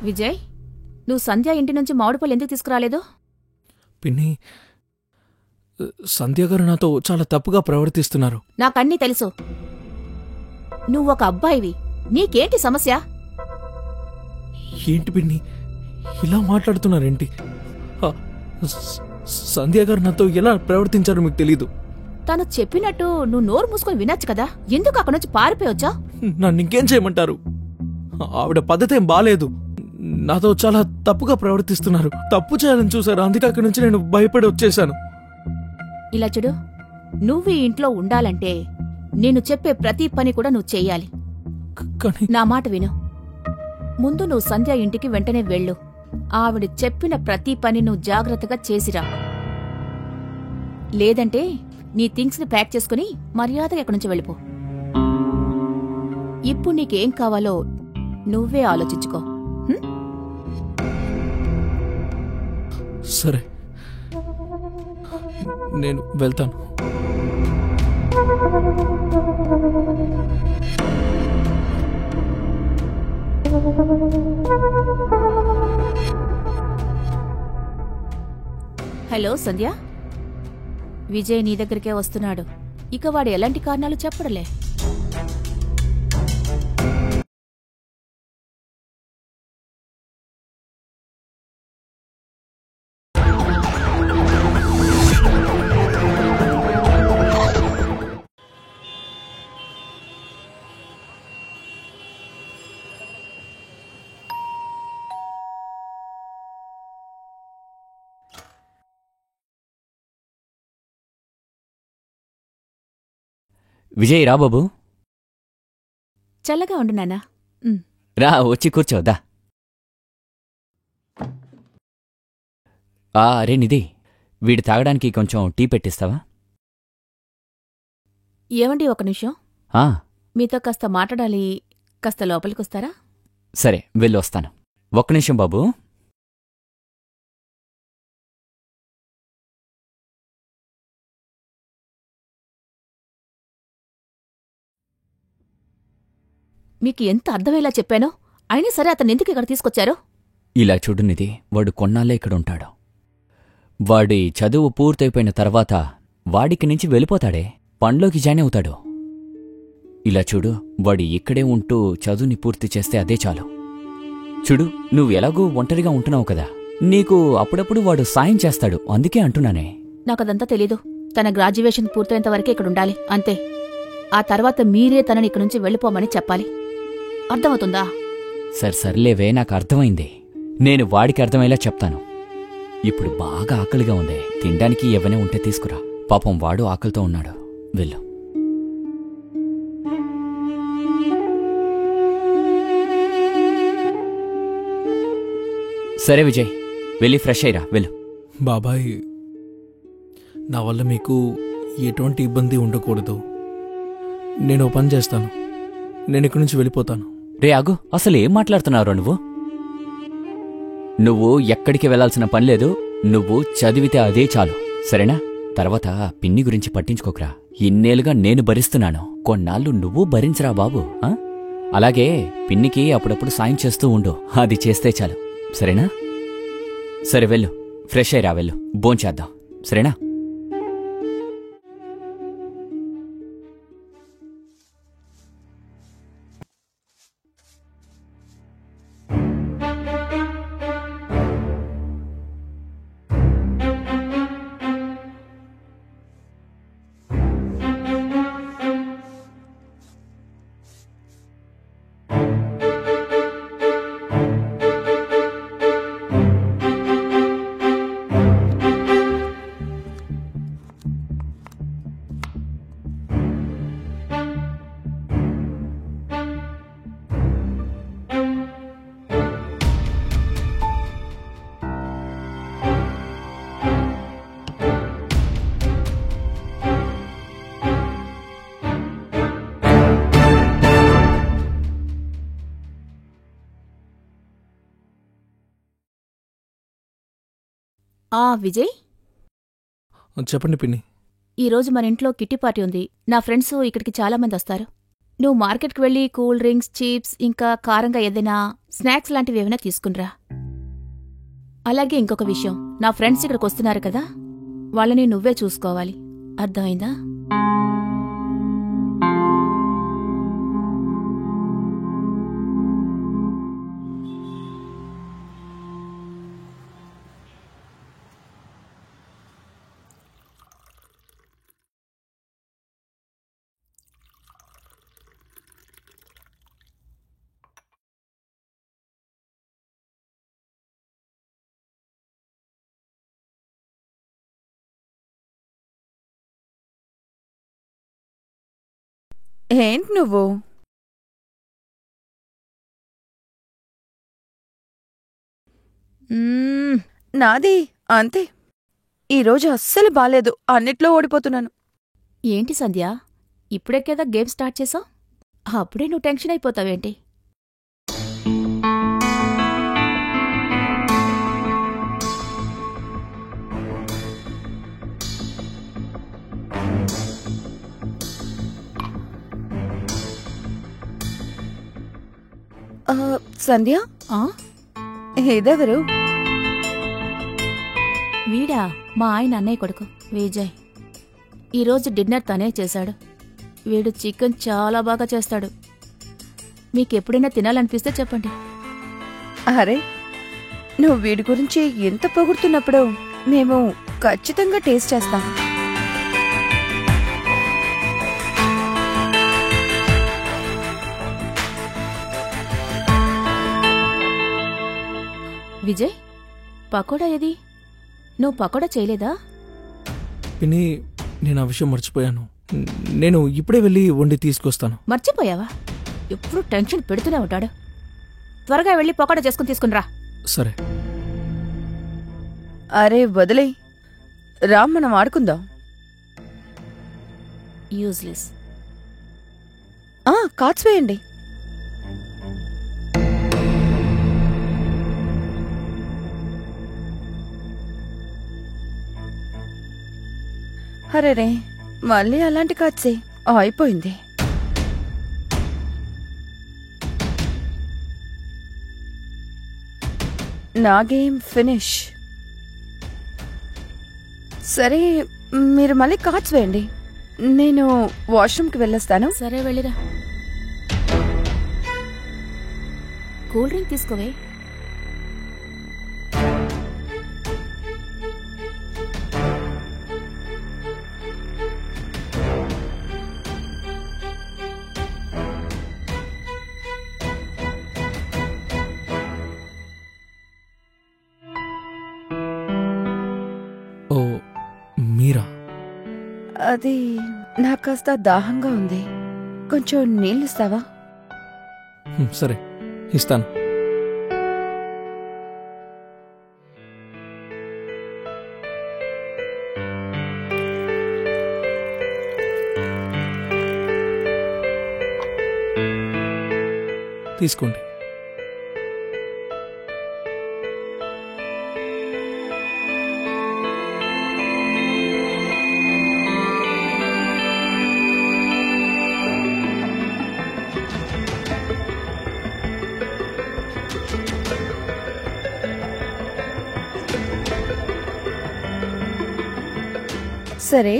విజయ్, నువ్వు సంధ్య ఇంటి నుంచి మామిడిపళ్ళు ఎందుకు తీసుకురాలేదు? పిన్ని, సంధ్య గారు నాతో చాలా తప్పుగా ప్రవర్తిస్తున్నారు. నాకన్నీ తెలుసు. నువ్వొక అబ్బాయివి, నీకేంటి సమస్య? ఏంటి పిన్ని ఇలా మాట్లాడుతున్నారేంటి? సంధ్య గారు నాతో ఎలా ప్రవర్తించారో మీకు తెలీదు. తను చెప్పినట్టు నువ్వు నోరు మూసుకొని వినొచ్చు కదా, ఎందుకు అక్కడి నుంచి పారిపోయొచ్చా? నన్ను ఇంకేం చేయమంటారు? ఆవిడ పద్ధతేం బాలేదు. నాతో చాలా తప్పుగా ప్రవర్తిస్తున్నారు. తప్పు చేయాలని చూశారు, అందుకే అక్కడి నుంచి నేను భయపడి వచ్చేశాను. ఇలా చూడు, నువ్వు ఈ ఇంట్లో ఉండాలంటే నేను చెప్పే ప్రతి పని కూడా నువ్వు చెయ్యాలి. కానీ నా మాట విను. ముందు నువ్వు సంధ్య ఇంటికి వెంటనే వెళ్ళు. ఆవిడ చెప్పిన ప్రతి పని నువ్వు జాగ్రత్తగా చేసిరా. లేదంటే నీ థింగ్స్ ని ప్యాక్ చేసుకుని మర్యాదగా ఎక్కడి నుంచి వెళ్ళిపో. ఇప్పుడు నీకేం కావాలో నువ్వే ఆలోచించుకో. సరే, నేను వెళ్తాను. హలో సంధ్య, విజయ్ నీ దగ్గరికే వస్తున్నాడు. ఇక వాడు ఎలాంటి కారణాలు చెప్పడలే. విజయ్, రా బాబు. చల్లగా ఉండు నాన్నా. రా, వచ్చి కూర్చోద్దా. అరే నిధి, వీడి తాగడానికి కొంచెం టీ పెట్టిస్తావా? ఏమండి, ఒక నిమిషం. మీతో కాస్త మాట్లాడాలి. కాస్త లోపలికొస్తారా? సరే, వెళ్ళి వస్తాను. ఒక్క నిమిషం బాబు. మీకు ఎంత అర్థమయ్యేలా చెప్పానో, అయినా సరే అతను ఎందుకు ఇక్కడ తీసుకొచ్చారో? ఇలా చూడు నిధి, వాడు కొన్నాళ్ళే ఇక్కడుంటాడు. వాడి చదువు పూర్తయిపోయిన తర్వాత వాడికి నుంచి వెళ్ళిపోతాడే, పనిలోకి జాయిన్ అవుతాడు. ఇలా చూడు, వాడు ఇక్కడే ఉంటూ చదువుని పూర్తి చేస్తే అదే చాలు. చూడు, నువ్వు ఎలాగూ ఒంటరిగా ఉంటున్నావు కదా, నీకు అప్పుడప్పుడు వాడు సాయం చేస్తాడు, అందుకే అంటున్నానే. నాకదంతా తెలీదు. తన గ్రాడ్యుయేషన్ పూర్తయ్యేంత వరకే ఇక్కడుండాలి, అంతే. ఆ తర్వాత మీరే తనని ఇక్కడి నుంచి వెళ్ళిపోమని చెప్పాలి. అర్థమవుతుందా? సర్లేవే, నాకు అర్థమైంది. నేను వాడికి అర్థమయ్యేలా చెప్తాను. ఇప్పుడు బాగా ఆకలిగా ఉంది, తినడానికి ఏవైనా ఉంటే తీసుకురా. పాపం వాడు ఆకలితో ఉన్నాడు. వెళ్ళు. సరే విజయ్, వెళ్ళి ఫ్రెష్ అయ్యిరా, వెళ్ళు. బాబాయ్, నా వల్ల మీకు ఎటువంటి ఇబ్బంది ఉండకూడదు. నేను ఓ పని చేస్తాను, నేను ఇక్కడి నుంచి వెళ్ళిపోతాను. రే ఆగు, అసలు ఏం మాట్లాడుతున్నావు నువ్వు? నువ్వు ఎక్కడికి వెళ్లాల్సిన పనిలేదు. నువ్వు చదివితే అదే చాలు, సరేనా? తర్వాత పిన్ని గురించి పట్టించుకోకరా. ఇన్నేళ్లుగా నేను భరిస్తున్నాను, కొన్నాళ్ళు నువ్వు భరించరా బాబు. అలాగే పిన్నికి అప్పుడప్పుడు సాయం చేస్తూ ఉండు, అది చేస్తే చాలు, సరేనా? సరే వెళ్ళు, ఫ్రెష్ అయ్యిరా, వెళ్ళు, భోంచేద్దాం, సరేనా? విజయ్, చెప్పండి పిన్ని. ఈరోజు మన ఇంట్లో కిట్టి పార్టీ ఉంది. నా ఫ్రెండ్స్ ఇక్కడికి చాలా మంది వస్తారు. నువ్వు మార్కెట్కి వెళ్ళి కూల్ డ్రింక్స్, చిప్స్, ఇంకా కారంగా ఏదైనా స్నాక్స్ లాంటివి ఏమైనా తీసుకునిరా. అలాగే ఇంకొక విషయం, నా ఫ్రెండ్స్ ఇక్కడికి వస్తున్నారు కదా, వాళ్ళని నువ్వే చూసుకోవాలి. అర్థమైందా? ఏంటి నువ్వు? నాది అంతే. ఈరోజు అస్సలు బాలేదు, అన్నిట్లో ఓడిపోతున్నాను. ఏంటి సంధ్య, ఇప్పుడే కదా గేమ్ స్టార్ట్ చేసావు, అప్పుడే నువ్వు టెన్షన్ అయిపోతావేంటి? సంధ్య, ఆ? ఇదెవరు? వీడా మా ఆయన అన్నయ్య కొడుకు విజయ్. ఈరోజు డిన్నర్ తనే చేశాడు. వీడు చికెన్ చాలా బాగా చేస్తాడు. మీకెప్పుడైనా తినాలనిపిస్తే చెప్పండి. అరే, నువ్వు వీడి గురించి ఎంత పొగుడుతున్నప్పుడు మేము ఖచ్చితంగా టేస్ట్ చేస్తాం. విజయ్, పకోడా ఏది? నువ్వు పకోడా చేయలేదా? పిన్ని, నేను ఆ విషయం మర్చిపోయాను. నేను ఇప్పుడే వెళ్ళి వండి తీసుకొస్తాను. మర్చిపోయావా? ఎప్పుడు టెన్షన్ పెడుతూనే ఉంటాడు. త్వరగా వెళ్ళి పకోడా చేసుకుని తీసుకునిరా. సరే. అరే వదిలే, రా మనం ఆడుకుందాం. యూజ్లెస్. కార్డ్స్ వేయండి. అరే రే, మళ్ళీ అలాంటి కార్డ్సే. అయిపోయింది. నా గేమ్ ఫినిష్. సరే, మీరు మళ్ళీ కార్డ్స్ వేయండి. నేను వాష్రూమ్కి వెళ్ళొస్తాను. సరే, వెళ్ళిరా. కూల్ డ్రింక్ తీసుకోవే. ఓ, మీరా? అది నాకు కాస్త దాహంగా ఉంది, కొంచెం నీళ్ళు ఇస్తావా? సరే, ఇస్తాను. తీసుకోండి. సరే,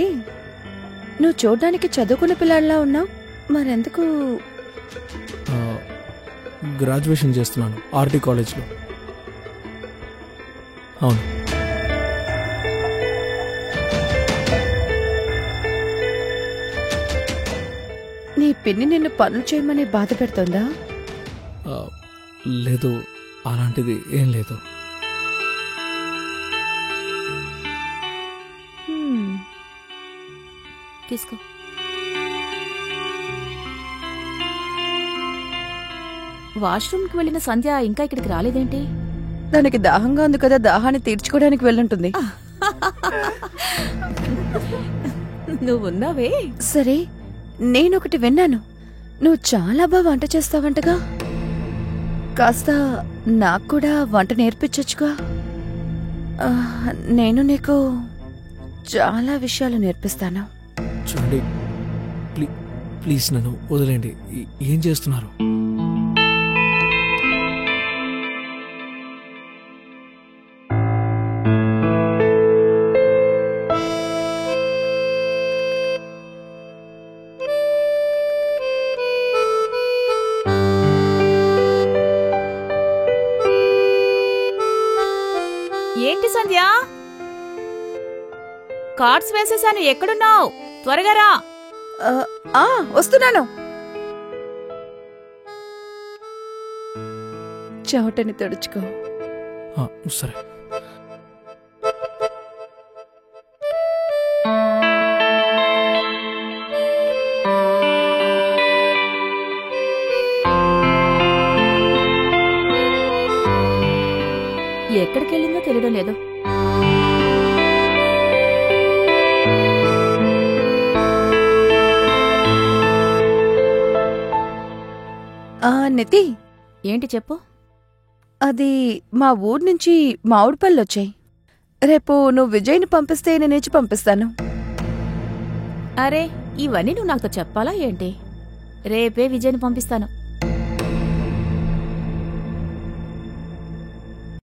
నువ్వు చూడ్డానికి చదువుకున్న పిల్లాడిలా ఉన్నావు, మరెందుకు? గ్రాడ్యుయేషన్ చేస్తున్నాను ఆర్టీ కాలేజ్లో. అవును. నీ పిన్ని నిన్ను పనులు చేయమని బాధ పెడుతోందా? లేదు, అలాంటిది ఏం లేదు. తీసుకో. వాష్రూమ్కి వెళ్ళిన సంధ్య ఇంకా ఇక్కడికి రాలేదేంటి? దానికి దాహంగా ఉంది కదా, దాహాన్ని తీర్చుకోవడానికి వెళ్ళుంటుంది. నువ్వున్నావే. సరే, నేనొకటి విన్నాను, నువ్వు చాలా బాగా వంట చేస్తావంటగా. కాస్త నాకు కూడా వంట నేర్పించొచ్చుగా. నేను నీకు చాలా విషయాలు నేర్పిస్తాను. చూడండి, ప్లీజ్ నన్ను వదిలేండి. ఏం చేస్తున్నారు? ఏంటి సంధ్య? కార్డ్స్ వేసేసాను, ఎక్కడున్నావు? త్వరగా రా. వస్తున్నాను. చెమటని తుడుచుకో. సరే. ఎక్కడికెళ్ళిందో తెలియడం లేదు. నితి, ఏంటి చెప్పు. అది మా ఊరు నుంచి మామిడి పళ్ళు వచ్చాయి. రేపు నువ్వు విజయ్ని పంపిస్తే నేనిచ్చి పంపిస్తాను. అరే, ఇవన్నీ నువ్వు నాతో చెప్పాలా ఏంటి? రేపే విజయ్ని పంపిస్తాను.